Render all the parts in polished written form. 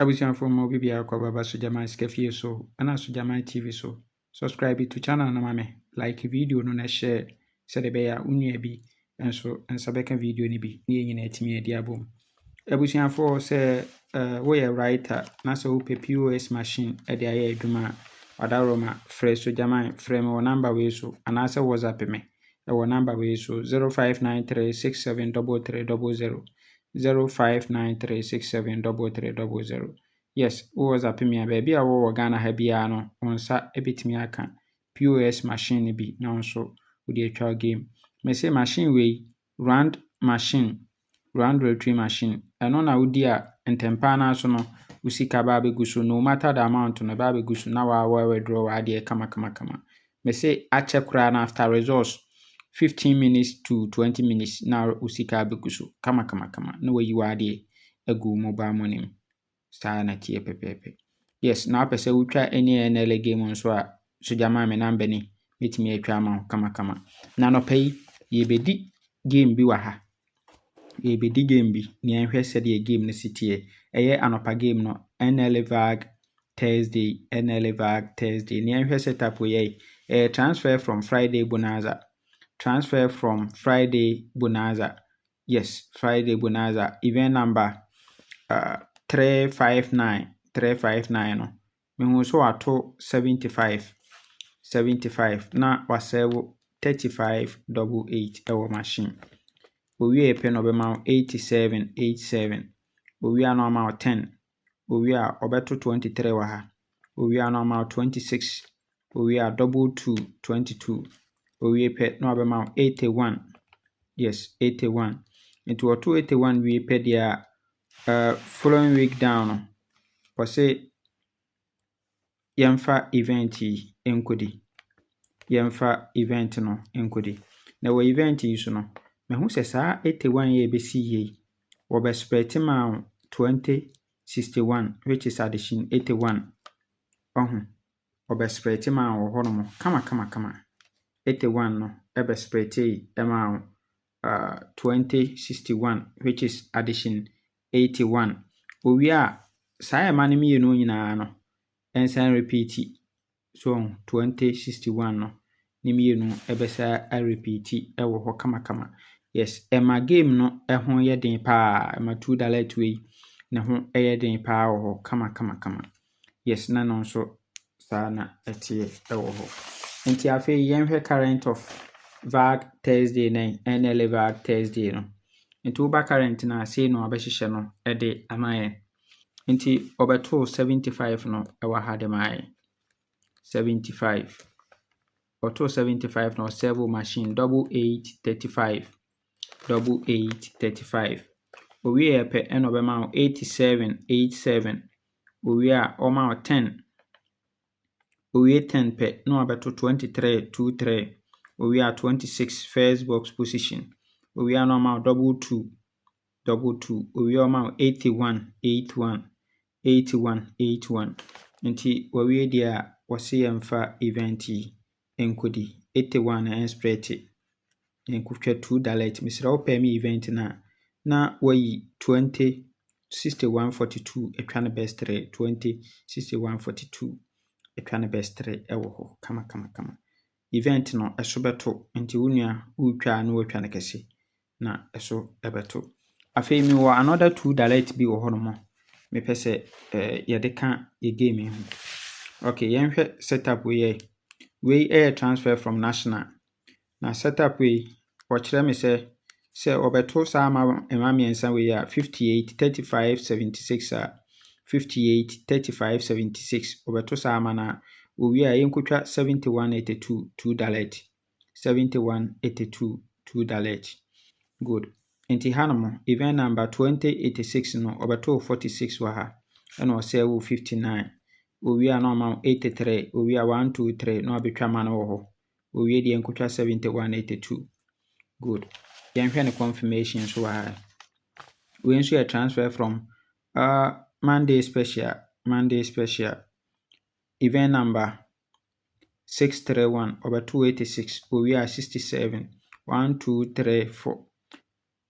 Abusianfo mo bibia kwa baba Sojaman Skefie so ana Sojaman TV so subscribe to channel na mame like video no na share se de be ya unua bi enso ensabeka video ni bi ni nyina etimi edi abom. Abusianfo se wo ye writer na se wo POS machine e de aye adwuma wadaroma frɛ Sojaman frɛ me wo number we so ana se WhatsApp me e wo number we so 0593673300 0593673300. Yes, was a me baby a wo Ghana ha bia no onsa ebetimi aka POS machine bi na nso wo de atwa game. Me say machine we round rotary machine. Eno na wodi a ntempa na so no usika ba be guso no matter the amount no ba be guso na wa withdraw wa de kama. Me say a check kura na after results 15 minutes to 20 minutes na usika beguso kama na wayi wade agu mobile money saa na tie pepepe. Yes, na apese wutwa any NL game nso a Sojaman me number ni metimi atwa ma kama na no pay yebedi game bi wa ha yebedi game bi ni enhwe se de game no sitie eye anopa game no NL VAG Thursday ni enhwe setup we transfer from Friday bonanza. Yes, Friday bonanza. Event number 359 no. Me so ato 75 na wasevo 3588 ewo machine. Owie epe no be ma 87. Owie no ma 10. Owie a obeto 23 wa ha. Owie no ma 26. Owie a double 2 22. Owie pe no be ma 81. Yes, 81. Into what 281 we pay their following week down. For say yamfa event enkodi. Yamfa event no enkodi. Na we event yi so no. Me hu se saa 81 ye be si ye. Wo be spread ma 2061 which is addition 81. Wo be spread ma wo hono kama. 81 no ebe spread amount 2061 which is addition 81. Owia saa ma ne mienu nyina no ensan repeat. So 2061 no ne mienu ebe sa a repeat ewo ho kama. Yes, ema game no ho ye den pa ema $2 we ne ho ye den pa wo kama. Yes, na no so saa na etie ewo ho. Nti afi yenhwe current of VAG Thursday na NL VAG Thursday no. Nti uba current na say no abehihye no de amaye. Nti obeto 75 no ewa ha de maye. 75. Auto 75 no servo machine 8835. Owie epe eno be ma 87. Owie a o ma 10. Owie 10 pe no abeto 23. Owie a 26 first box position. Owie a no ma double 2. Owie o ma 81. Nti owie dia wose yemfa event enkodi 81 na spread enkutwa $2 misra opa mi event na wayi 206142 etwa na best 3 206142 etwa na best 3 ewo ho kama. Event no eso beto nti wunua utwa na watwa na kese na eso ebeto. Afei mi wo another $2 bi wo ho no mo me pese yedeka ye game ho. Okay, yenhwe setup we transfer from national. Na setup we wakire me se obeto sa ma miensa we ya 58 35 76 58 35 76 obeto sa ma na owie a yenkotwa 7182 $2 7182 $2. Good. Nti hanamo event number 2086 no obeto 46 wa ha ena osewo 59. Owie a no ma 83. Owie a 123 no abetwa ma no ho. Owie de yenkotwa 7182. Good. Yenhwe ne confirmation so ha. We nso ya transfer from Monday special event number 631 over 286. Owie a 67 1 2 3 4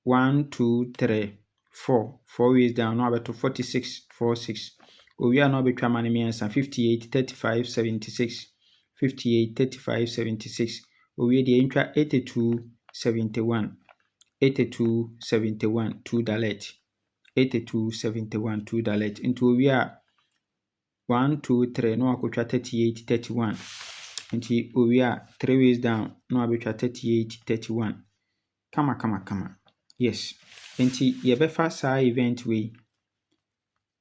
1 2 3 4 4 ways down now about 46 46 Owia na obetwa ma ne miensa 58 35 76 58 35 76. Owie de ntwa 82 71 82 71 2 dalet 82 71 2 dalet. Into owia 1 2 3 no akotwa 38 31. Nti owia 3 ways down no abetwa 38 31. Kama. Yes. Nti yebefa saa event way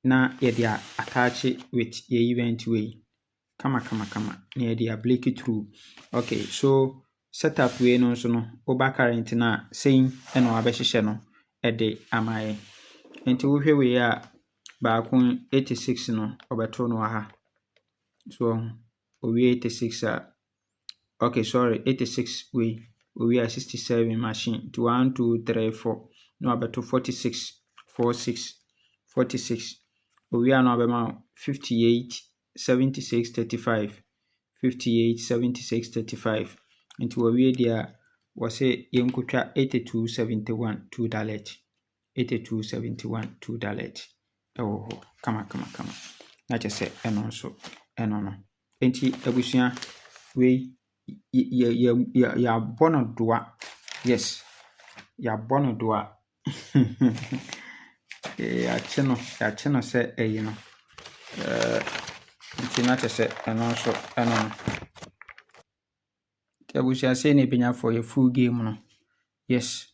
na yede attach with your event way. Kama. Na yede break through. Okay, so setup way no so no oba current na saying eno abehye no ede amaye. Nti wo hwe we a baako 86 no obeto no aha. So owie 86 okay, sorry, 86 way. We are 67 machine to 1 2 3 4 no abeto 46 46 46. We are now about 58 76 35 58 76 35. Into we there was say yenkutwa 82 71 2 dalet 82 71 2 dalet. Oh, kama na chese eno so eno no. Enti abusua we ya bono doa. Yes, ya bono doa. Ya cheno se no. Nti na chese eno so eno no. Abusia say na benya for your full game no. Yes.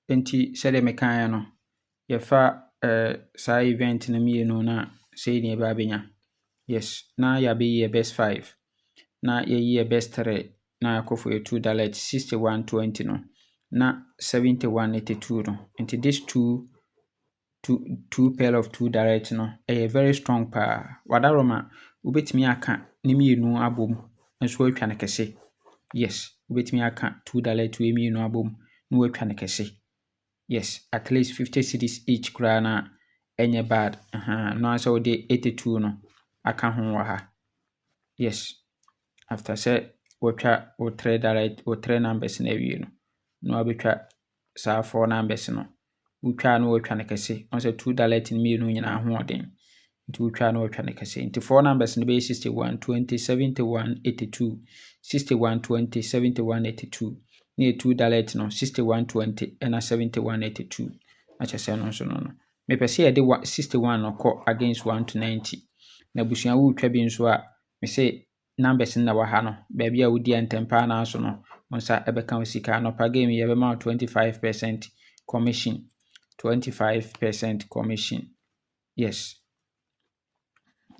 Enti se de mekan no. Ye fa sa event na mienu na say na ba benya. Yes. Na ya be your best 5. Na ye best 3. Na yakofo ye 2 dalet 6120 no. Na 7182 no. Nti this two pair of 2 direct no very strong pa. Wadaroma ubetimi aka ne mienu abom nso atwa ne kese. Yes, ubetimi aka 2 direct we mienu abom no atwa ne kese. Yes, at least 50 cedis each kra na enye bad. No asa wo de 82 no aka ho wa ha. Yes. After say watcha o 3 direct o 3 numbers na wie no abetwa saa 4 numbers no utwa no watwa ne kese on say 2 direct ni mienu nyina ho oden nti utwa no watwa ne kese nti 4 numbers no be 61 20 71 82 61 20 71 82 ni 2 direct no 61 20 and 71 82 acha say no so no me pese ye de 61 no call against 1 to 90 na busua wo utwa bi nso a me say numbers na wa ha no baby a wodi antempa na so no onsa ebeka osika no pa game ye be ma 25% commission 25% commission. Yes,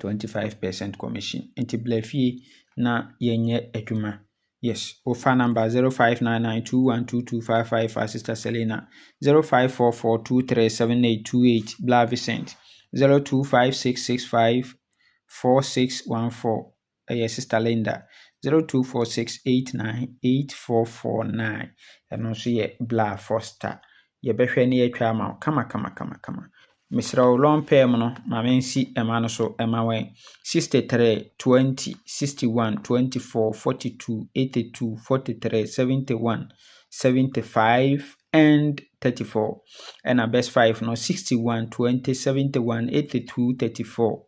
25% commission. Nti blefi na yenye adwuma. Yes, ofa number 0599212255 for Sister Selena, 0544237828 Bla Vicent, 0256654614 Sister Linda, 0246898449 and also ye Bla Foster. Ye behwe ne yatwa ma kama. Misra long pair no ma mensi ema no so ema wen 63 20 61 24 42 82 43 71 75 and 34 and a best 5 no 61 20 71 82 34.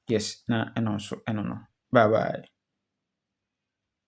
Yes, na and also no. Bye bye.